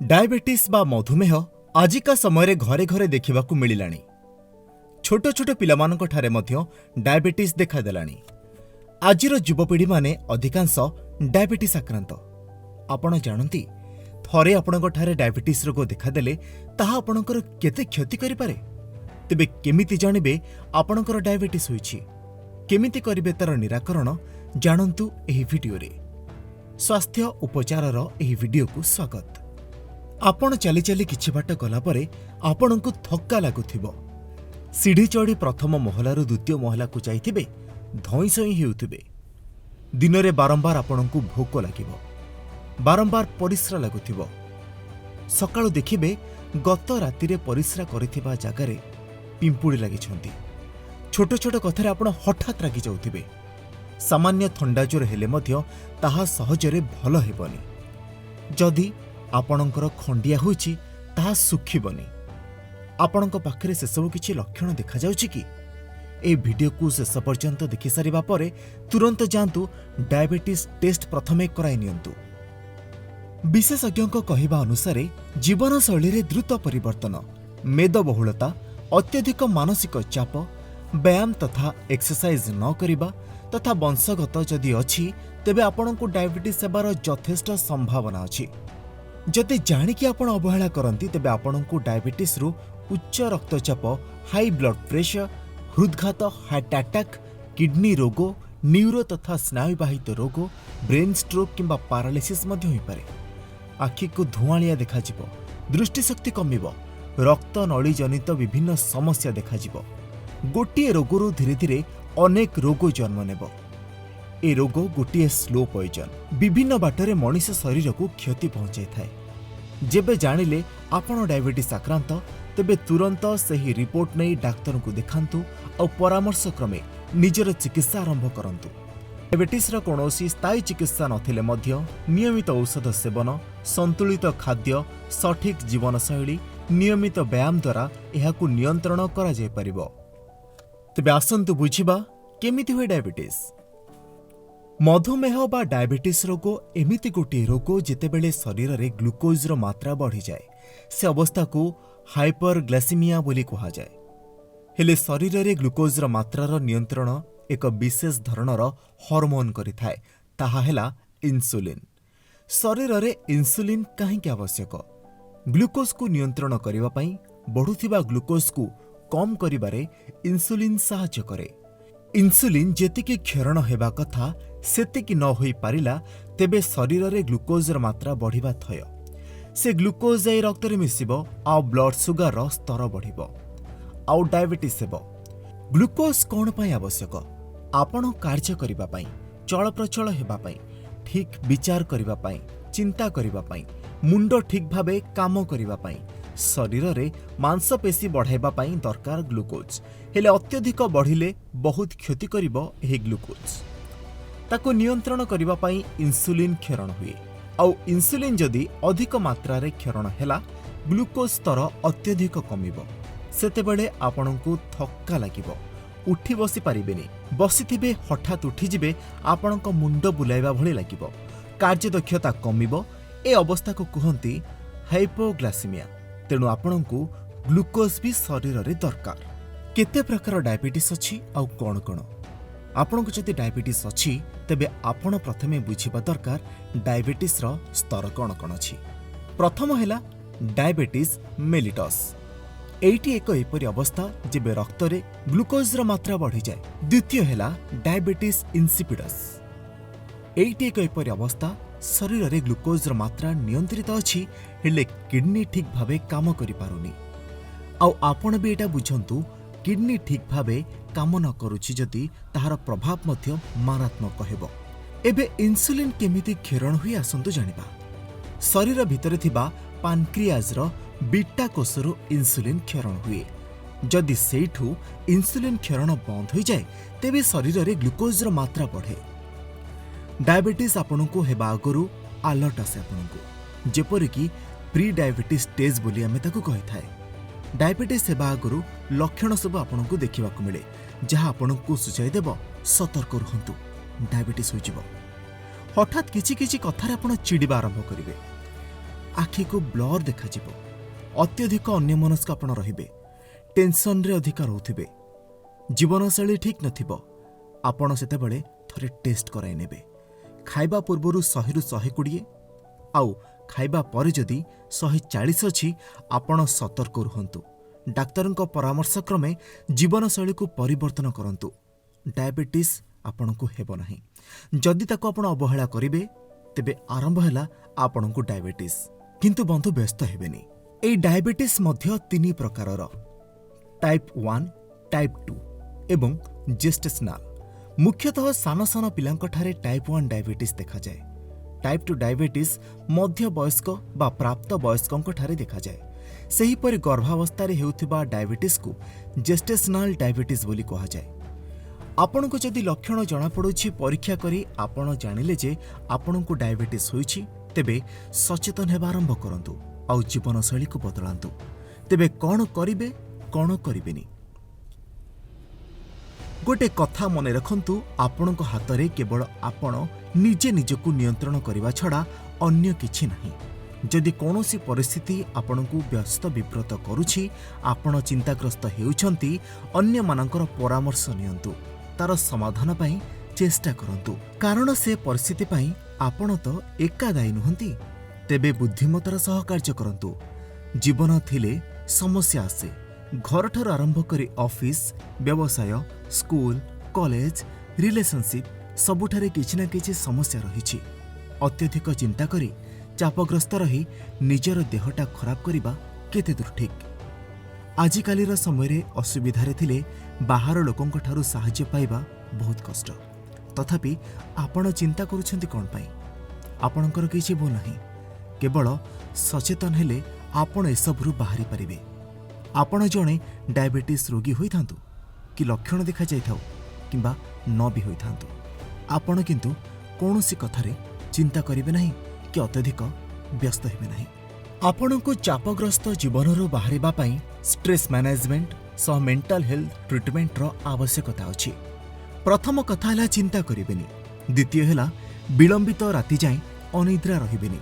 Diabetes बा मधुमेह आजिका समय घरे घरे देखा मिलला। छोट छोट पिलामानंक ठारे मध्य डायबिटीज देखादेलानी। आजिर युवपीढ़ी माने अधिकांश डायबिटीज आक्रांत। आपण जानती थरे आपणक ठारे डायबिटीज रोग देखादेले ताहा आपणकर केते क्षति करि पारे। तेबे केमिति जानिबे आपणकर डायबिटीज होईछि, केमिति करिबे तार निराकरण जानन्तु एही भिडियो रे। स्वास्थ्य उपचारर एही भिडियो को स्वागत। आपण चली चली किछि बाट गला परे आपणको थक्का लागुथिबो। सीढ़ी चढ़ी प्रथम महलारू द्वितीय महला को जाइथिबे, धई सई हेउथिबे। दिन रे बारंबार आपणको भोक लागिबो, बारंबार परिश्रा लागुथिबो। सकाळु देखिबे गत राति रे परिश्रा करिथिबा जागारे पिंपुड़ी लागिछंती। छोट छोट कथारे आपण हठात रागी जाउथिबे। सामान्य थंडा ज्वर हेले मध्य ताहा सहजरे भल हेबनी। जदि आपणकर खंडिया होईछि ताहा सुखिबनी। आपणक पाखरे से सब किछि लक्षण देखा जाउछि कि? ए वीडियो को शेष पर्यंत देखि सारिबा परे तुरंत जानतु डायबिटीज टेस्ट प्रथमे कराई नियंतु। विशेषज्ञों कहवा अनुसार जीवनशैली रे द्रुत परिवर्तन, मेदबहुलता, अत्यधिक मानसिक चाप, व्यायाम तथा एक्सरसाइज न करिबा तथा वंशगत जदि अछि तेबे आपणको डायबिटीज सेबार यथेष्ट संभावना अछि। जदि जानिकी आपण अवहेला करती तेबे आपणको डायबिटीज रु उच्च रक्तचाप, हाई ब्लड प्रेशर, हृदघात, हार्ट अटैक, किडनी रोग, न्यूरो तथा स्नायुबाहित रोग, ब्रेन स्ट्रोक किंबा पैरालिसिस मध्य होई पारे। आखि को धुआलिया देखाजिबो, दृष्टिशक्ति कमिबो, रक्त नली जनित विभिन्न समस्या देखाजिबो। गोटिए रोगरु धीरे धीरे अनेक रोग जन्म नेब। ए रोग गोटिए स्लो पॉइजन, विभिन्न बाटरे मनीष शरीर को क्षति पहुंचाई थाए। जेबे जानिले आपण डायबिटीज आक्रांत तेबे तुरंत सही रिपोर्ट नहीं डाक्तर को देखांतु और परामर्श क्रमे निजर चिकित्सा आरंभ करंतु। डायबिटीज कौनसी स्थायी चिकित्सा नथिले मध्य नियमित औषध सेवन, संतुलित खाद्य, सठिक जीवनशैली, नियमित व्यायाम द्वारा एहाकु नियंत्रण करा जाय परिबो। तेबे आसंतु बुझिबा केमिति होय डायबिटीज। मधुमेह बा डायबिटीज रोग एमिति गोटे रोग जेतेबेले शरीर रे ग्लूकोज रो मात्रा बढ़ी जाए। से अवस्था को हाइपरग्लाइसेमिया बोली कहा जाए। हेले शरीर रे ग्लूकोज रो मात्रा रो नियंत्रण एक विशेष धरणर हार्मोन करिथाए, ताहा हेला इंसुलिन। शरीर रे इंसुलिन काहेकि आवश्यक? ग्लूकोज को नियंत्रण करिबा पई बढ़ुथिबा ग्लूकोज को कम करिबारे इंसुलिन सहायता करे। इंसुलिन जेतिकी क्षरण हेबा कथा सेतिकी न होई पारिला तेबे शरीर रे ग्लूकोज रो मात्रा बढ़िबा थय। से ग्लूकोज जाई रक्त रे मिसिबो आ ब्लड सुगर रो स्तर बढ़िबो आ डायबिटीज हेबो। ग्लूकोज कोन पई आवश्यक? आपण कार्य करिबा पई, चलप्रचल हेबा पई, ठीक विचार करिबा पई, चिंता करिबा पई, मुंड ठीक भाबे काम करिबा पई, शरीर रे मांसपेशी बढ़ाइबा पई दरकार ग्लूकोज। हेले अत्यधिक बढ़िले बहुत क्षति करिबो एही ग्लूकोज। ताको नियंत्रण करिबा पई इंसुलिन क्षरण हुए। आउ इंसुलिन जदि अधिक मात्रा रे क्षरण हेला ग्लूकोज स्तर अत्यधिक कमिबो। सेतेबेले आपणको थक्का लागिबो, उठी बसी पारिबेनी, बसिथिबे हठात उठी जिबे आपणको मुंड बुलाइबा भଳି लागिबो, कार्यदक्षता कमिबो। ए अवस्था को कहंती हाइपोग्लाइसेमिया। तेणु आपणको ग्लूकोज भी शरीर रे दरकार। केते प्रकार डायबिटीज अछि आउ कोन कोन? आपणको जदि डायबिटीज अछि तेबे आपण प्रथमे बुझिबा दरकार डायबिटीज रो स्तर कोन कोन अछि। प्रथम हेला डायबिटीज मेलिटस। एटी एक एपरि अवस्था जेबे रक्त रे ग्लूकोज रो मात्रा बढ़ी जाए। द्वितीय हेला डायबिटीज इंसिपिडस। एटी एक एपरि अवस्था शरीर रे ग्लूकोज रो मात्रा नियंत्रित अछि हेले किडनी ठीक भाबे काम करि पारुनी। आउ आपण भी एटा बुझंतु किडनी ठीक भाबे काम न करूछि जदि ताहार प्रभाव मध्य मारात्मक हेबो। एबे इंसुलिन केमिति क्षरण हुई आसंतु जानिबा। शरीर भितरे थिबा पानक्रियाज रो बीटा कोषरु इंसुलिन क्षरण हुए। जदि सेठू इंसुलिन क्षरण बंद हो जाए तेबे शरीर रे ग्लूकोज रो मात्रा बढ़े। डायबिटीज आपणको हेबा आगरु अलर्ट आसे आपणको, जेपरिकी प्री डायबिटीज स्टेज बोली आमे ताकू कहि थाए। डायबिटीज हेबा आगरु लक्षण सब आपणको देखिबाकू मिले, जहा आपणको सुचाई देबो सतर्क रहंतु, डायबिटीज होई जिवो। हठात किछि किछि कथारे आपण चिड़िबा आरंभ करिवे। आखि को ब्लर देखाଯିବ, अत्यधिक अन्यमनस्क आपण रहिबे, टेंशन रे अधिक रहउथिबे, जीवनशैली ठीक नथिबो। आपण सेतेबेले थरे टेस्ट कराई नेबे। खाइबा पूर्वरु 100 रु 120 आउ खाइबा परे जदि 140 अछि आपण सतर्क रहंतु। डाक्तरଙ୍କ परामर्श क्रमे जीवनशैली को परिवर्तन करंतु। डायबिटीज आपणको हेबो नाही। जदि ताको आपण अवहेला करिवे तेबे आरंभ हैला आपणको डायबिटीज। किंतु बंधु व्यस्त हेबेनी। एई डायबिटीज मध्य 3 प्रकारर, टाइप 1, टाइप 2 एवं जेस्टेशनाल। मुख्यतः सान सान पिलांकठारे टाइप 1 डायबिटीज देखा जाए। टाइप 2 डायबिटीज मध्य वयस्क बा प्राप्त वयस्कंकठारे देखा जाए। सेहीपरि गर्भावस्थारे हेउथिबा डायबिटीज को जेस्टेशनाल डायबिटीज बोली कहा जाए। आपनको जदि लक्षण जଣା पड़ुछि परीक्षा करी आपण जानिले जे आपनको डायबिटीज होइछि तेबे सचेतन हेबा आरंभ करंतु आउ जीवनशैली को बदलांतु। तेबे कौन करिवे कौन करिवेनी। गोटे कथा मन रखंतु, आपणको हातरे केवल आपण निजे निजको नियंत्रण करिवा छडा अन्य किछि नाही। जदि कौनसी परिस्थिति आपणको व्यस्त विब्रत करुछि, आपण चिंताग्रस्त हेउछंती, अन्य मानकर परामर्श नियंतु, तार समाधान पई चेष्टा करंतु। कारण से परिस्थिति पई आपण तो एका दायी नुहंती। तेबे बुद्धिमतार सह कार्य करंतु। जीवन थिले समस्या आसे। घर ठार आरंभ करी ऑफिस, व्यवसाय, स्कूल, कॉलेज, रिलेशनशिप सबुठारे किछि ना किछि समस्या रहिछि। अत्यधिक चिंता करी चापग्रस्त रही निजर देहटा खराब करिबा केते दूर ठीक। आजिकालीर समय असुविधारे थिले बाहर लोकंक ठारू साहाय्य पाइबा बहुत कष्ट। तथापि आपण चिंता करूछंती कोन पई? आपणकर किछि भूल नाही। केवल सचेतन हेले आपण एसबुरु बाहरी पारिबे। आपण जणे डायबिटीज रोगी होइथांतु कि लक्षण देखा जाइथाउ किंबा न भी होइथांतु, आपण किंतु कौनसी कथारे चिंता करिवे नाही कि अत्यधिक व्यस्त हेबे नाही। आपणको चापग्रस्त जीवनरू बाहरिबा पई स्ट्रेस मैनेजमेंट सह मेंटल हेल्थ ट्रीटमेंट रो आवश्यकता अछि। प्रथम कथा हला चिंता करिवेनी। द्वितीय हला विलंबित राति जाय अनिद्रा रहिबेनी।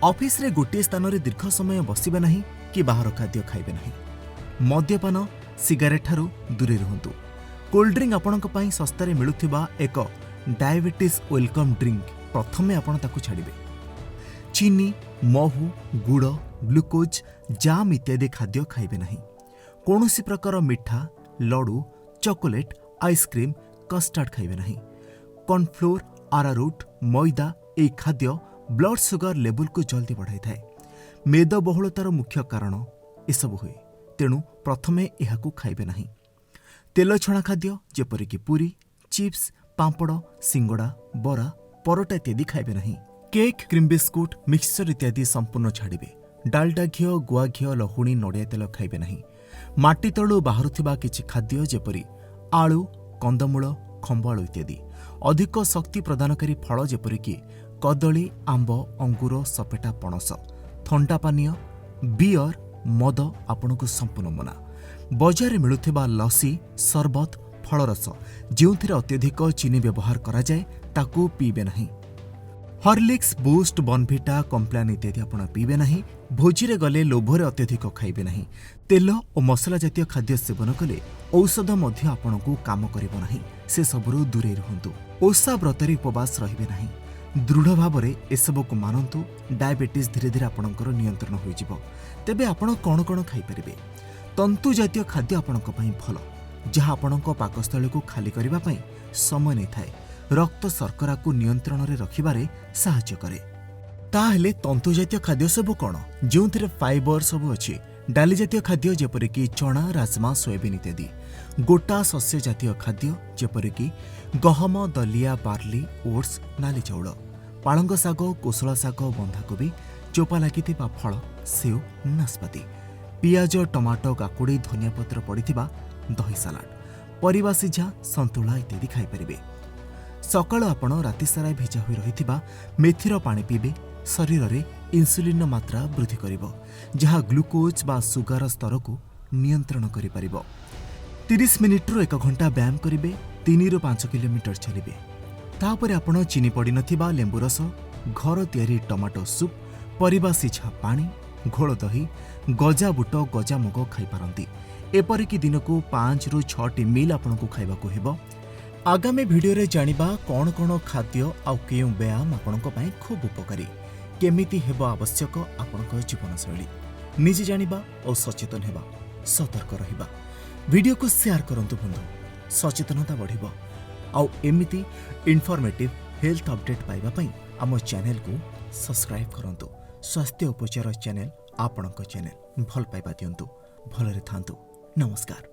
ऑफिस रे गोटे स्थान रे दीर्घ समय बसिबे नाही कि बाहर खाद्य खाइबे नाही। मद्यपान सिगारेट ठारू दूरे रहंतु। कोल्ड ड्रिंक आपणक पई सस्तारे मिलुथिबा एक डायबिटीज वेलकम ड्रिंक प्रथमे आपण ताकू छाड़िबे। चीनी, महू, गुड़, ग्लुकोज, जाम इत्यादि खाद्य खाइबे नाही। कौनसी प्रकार मिठा, लडू, चॉकलेट, आइसक्रीम, कस्टर्ड खाइबे नाही। कॉर्नफ्लोर, आरारूट, मैदा ए खाद्य ब्लड सुगर लेवल को जल्दी बढ़ाई थाए। मेदबहुलतार मुख्य कारण एसबु हुए, तेणु प्रथमे एहाकू खाइबे नाही। तेल छणा खाद्य जेपरिक पुरी, चिप्स, पांपड़, सिंगड़ा, बरा, परोटा इत्यादि खाइबे नाही। केक, क्रीम बिस्कुट, मिक्सचर इत्यादि संपूर्ण छाड़िबे। डालडा घी, गुआ घी, लहुणी, नड़िया तेल खाइबे नाही। माटी तळु बाहरुथिबा किछि खाद्य जेपरि आलू, कंदमूल, खंबाळू इत्यादि। अधिक शक्ति प्रदानकारी फल जेपरिक कदली, आंब, अंगूर, सपेटा, पणस। थंडा पानीय, बियर, मद आपणको संपूर्ण मना। बजार मिलुथिबा लसी, सरबत, फलरस जेउथिरे अत्यधिक चीनी व्यवहार करा जाए ताकू पीबे नाही। हॉर्लिक्स, बूस्ट, बॉर्नविटा, कॉम्प्लान इत्यादि आपण पीबे नाही। भोजीरे गले लोभरे अत्यधिक खाइबे नाही। तेल और मसला जातीय खाद्य सेवन कले औषध मध्य आपणको काम करिबो नाही। से सबरु दूरे रहंतु। ओषा व्रतरे उपवास रहिबे नाही। दृढ़ भाव में एसबू को मानतु। डायबिटीज धीरे धीरे आपणकर नियंत्रण हो जिवो। तेबे आपण कौन कौन खाई परिबे? तंतु जातीय खाद्य आपणक पई भल, जहाँ आपणक पाकस्थली को खाली करिबा पई समय नै थाए। रक्त शर्करा को नियंत्रण रे रखिबारे सहायता करे। ताहेले तंतु जातीय खाद्य सब कौन? जोंथिरे फाइबर सब अछि। डाली जातीय खाद्य जेपरिक चना, राजमा, सोयाबीन इत्यादि। गोटा शस्य जातीय खाद्य जेपरिक गहम, दलिया, बार्ली, ओट्स, नाली चाउल। पालंग शाग, कोसला शाग, बंधाकोबी, चोपा लागिथिबा फल, सेव, नाशपाती। पियाज, टमाटो, काकुड़ी, धनिया पत्र पड़िथिबा दही सालाड, परिबा सिझा, संतुला इत्यादि खाई परिबे। सकाळ आपण राति सारा भिजा होई रहिथिबा मेथीर पानी पीबे। शरीर रे इंसुलिन मात्रा वृद्धि करिवो, जहाँ ग्लूकोज बा सुगर स्तर को नियंत्रण करि परिबो। 30 मिनिट रु 1 घंटा व्यायाम करिबे। 3 रु 5 किलोमीटर चलिबे। तापरे आपण चीनी पड़ी नथिबा लेंबू रस, घर तैयारी टमाटो सूप, ପରିବା ସିଝା ପାଣି, ଘୋଳ ଦହି, ଗଜା ବୁଟ, ଗଜା ମୁଗ ଖାଇପାରନ୍ତି। ଏପରିକି ଦିନକୁ 5 ରୁ 6ଟି ମିଲ୍ ଆପଣଙ୍କୁ ଖାଇବାକୁ ହେବ। ଆଗାମୀ ଭିଡ଼ିଓରେ ଜାଣିବା କ'ଣ କ'ଣ ଖାଦ୍ୟ ଆଉ କେଉଁ ବ୍ୟାୟାମ ଆପଣଙ୍କ ପାଇଁ ଖୁବ୍ ଉପକାରୀ, କେମିତି ହେବ ଆବଶ୍ୟକ ଆପଣଙ୍କ ଜୀବନଶୈଳୀ। ନିଜେ ଜାଣିବା ଆଉ ସଚେତନ ହେବା, ସତର୍କ ରହିବା। ଭିଡ଼ିଓକୁ ସେୟାର କରନ୍ତୁ ବନ୍ଧୁ, ସଚେତନତା ବଢ଼ିବ। ଆଉ ଏମିତି ଇନଫର୍ମେଟିଭ୍ ହେଲ୍ଥ ଅପଡେଟ୍ ପାଇବା ପାଇଁ ଆମ ଚ୍ୟାନେଲକୁ ସବସ୍କ୍ରାଇବ୍ କରନ୍ତୁ। ସ୍ୱାସ୍ଥ୍ୟ ଉପଚାର ଚ୍ୟାନେଲ ଆପଣଙ୍କ ଚ୍ୟାନେଲ। ଭଲ ପାଇବା ଦିଅନ୍ତୁ, ଭଲରେ ଥାନ୍ତୁ। ନମସ୍କାର।